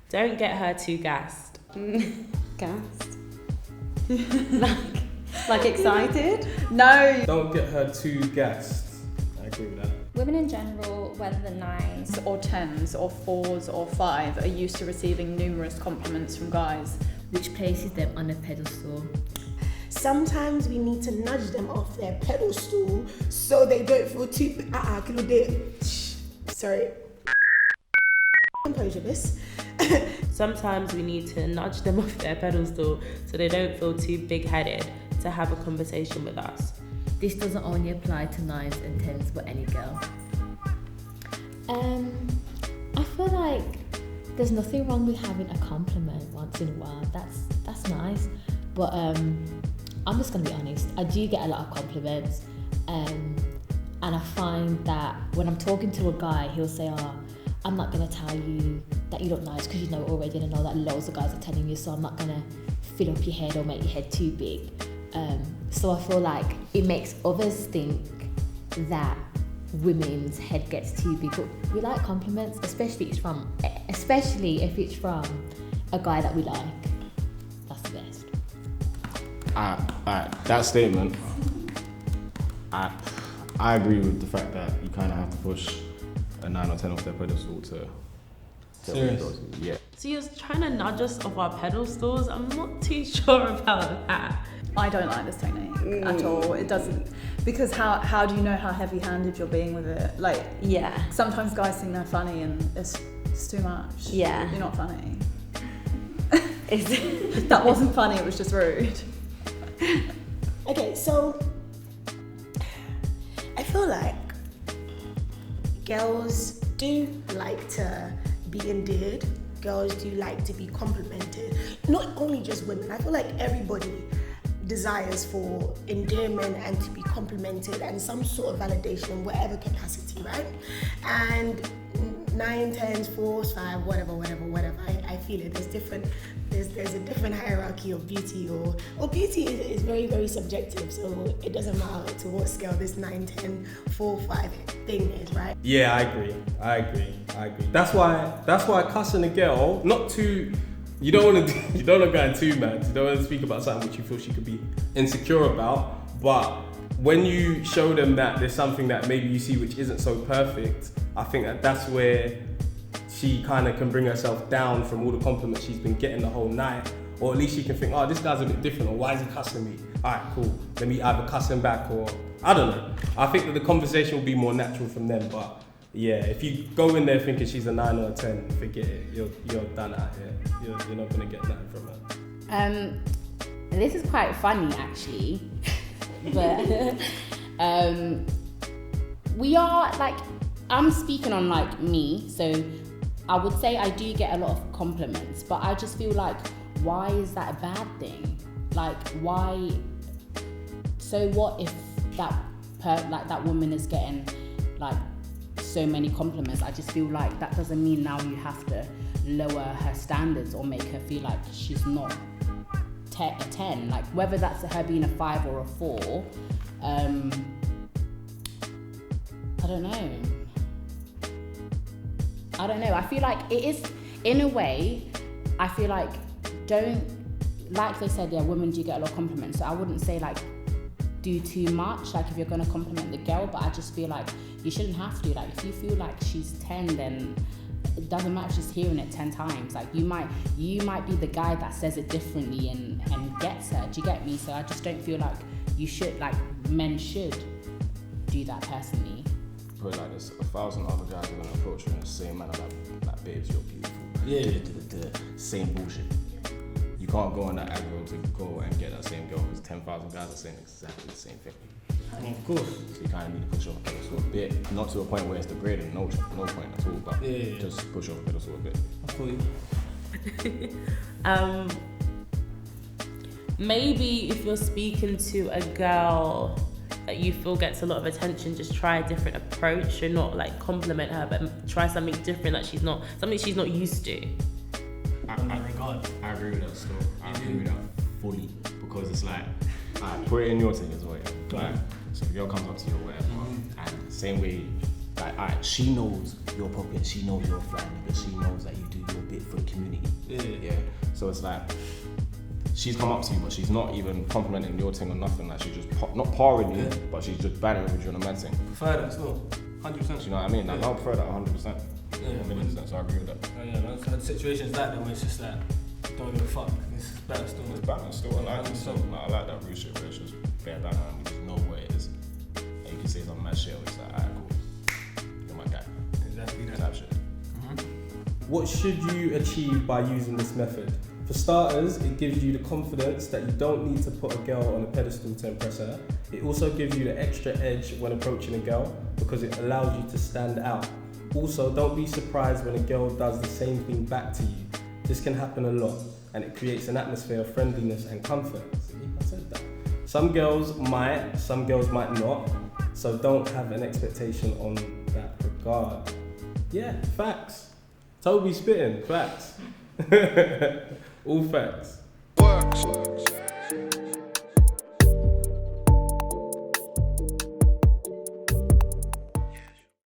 Don't get her too gassed. Gassed? like excited? No. Don't get her too gassed. I agree with that. Women in general, whether they're 9s Or 10s or 4s or 5 are used to receiving numerous compliments from guys. Which places them on a pedestal. Sometimes we need to nudge them off their pedestal so they don't feel too. Sorry. Composure, miss. Sometimes we need to nudge them off their pedestal so they don't feel too big-headed to have a conversation with us. This doesn't only apply to 9s and 10s, but any girl. I feel like there's nothing wrong with having a compliment once in a while. That's nice. But I'm just gonna be honest. I do get a lot of compliments, and I find that when I'm talking to a guy, he'll say, "Oh, I'm not gonna tell you that you look nice because you know it already, and I know that loads of guys are telling you, so I'm not gonna fill up your head or make your head too big." So I feel like it makes others think that women's head gets too big. But we like compliments, especially if it's from a guy that we like. That's the best. That statement, I agree with the fact that you kind of have to push a 9 or 10 off their pedestal to Serious? Yeah. So you're trying to nudge us off our pedestals? I'm not too sure about that. I don't like this technique at all. It doesn't, because how do you know how heavy-handed you're being with it? Like, Yeah. sometimes guys think they're funny and it's too much. Yeah. You're not funny. Is That wasn't funny, it was just rude. Okay, so I feel like girls do like to be endeared. Girls do like to be complimented. Not only just women. I feel like everybody desires for endearment and to be complimented and some sort of validation in whatever capacity, right? And 9, 10s, 4s, 5, whatever. I feel it. There's a different hierarchy of beauty, or beauty is very, very subjective. So it doesn't matter to what scale this 9, 10, 4, 5 thing is, right? Yeah, I agree. That's why cussing a girl, not too. You don't want to go too mad. You don't want to speak about something which you feel she could be insecure about. But when you show them that there's something that maybe you see which isn't so perfect, I think that's where she kind of can bring herself down from all the compliments she's been getting the whole night. Or at least she can think, oh, this guy's a bit different, or why is he cussing me? All right, cool. Let me either cuss him back, or I don't know. I think that the conversation will be more natural from them. But yeah, if you go in there thinking she's a 9 or a 10, forget it. You're done out here. You're not gonna get nothing from her. This is quite funny actually, but we are like, I'm speaking on like me, so I would say I do get a lot of compliments, but I just feel like, why is that a bad thing? Like, why? So what if that woman is getting like so many compliments? I just feel like that doesn't mean now you have to lower her standards or make her feel like she's not a 10. Like, whether that's her being a 5 or a 4, I don't know. I feel like it is, in a way, I feel like like they said, yeah, women do get a lot of compliments. So I wouldn't say like do too much, like if you're going to compliment the girl, but I just feel like you shouldn't have to. Like, if you feel like she's 10, then it doesn't matter just hearing it 10 times. Like, you might be the guy that says it differently and gets her. Do you get me? So I just don't feel like you should, like, men should do that personally. But like, there's 1,000 other guys are gonna approach you in the same manner, like babes, you're beautiful. Yeah. Same bullshit. You can't go on that aggro to go and get that same girl because 10,000 guys are saying exactly the same thing. Of course. So you kind of need to push off a pedestal a bit, not to a point where it's degrading, no point at all, but just push off a pedestal a bit. I feel you. Maybe if you're speaking to a girl that you feel gets a lot of attention, just try a different approach. Or not like compliment her, but try something different that something she's not used to. I agree with that still. I agree with that fully, because it's like, I put it in your thing as well. Like, so if a girl comes up to you or whatever, and the same way, like like, alright, she knows your pocket, she knows your fly nigga, she knows that you do your bit for the community. Yeah. So it's like, she's come up to you, but she's not even complimenting your thing or nothing. Like, she's just not parring you, but she's just bantering with you on a mad thing. Prefer that still, 100%. Do you know what I mean? Like, I prefer that 100%. Yeah, A million percent, so I agree with that. Oh yeah, man. So situations like that where it's just like, don't give a fuck. It's better still. It's balance still. I like it still. Like, I like that real shit where it's just bare down and we just know where it is. And you can say some mad shit and it's like, alright, cool. You're my guy. Exactly that. Type shit. What should you achieve by using this method? For starters, it gives you the confidence that you don't need to put a girl on a pedestal to impress her. It also gives you the extra edge when approaching a girl because it allows you to stand out. Also, don't be surprised when a girl does the same thing back to you. This can happen a lot and it creates an atmosphere of friendliness and comfort. See, I said that. Some girls might, some girls might not, so don't have an expectation on that regard. Yeah, facts. Toby spitting, facts. All facts. Works.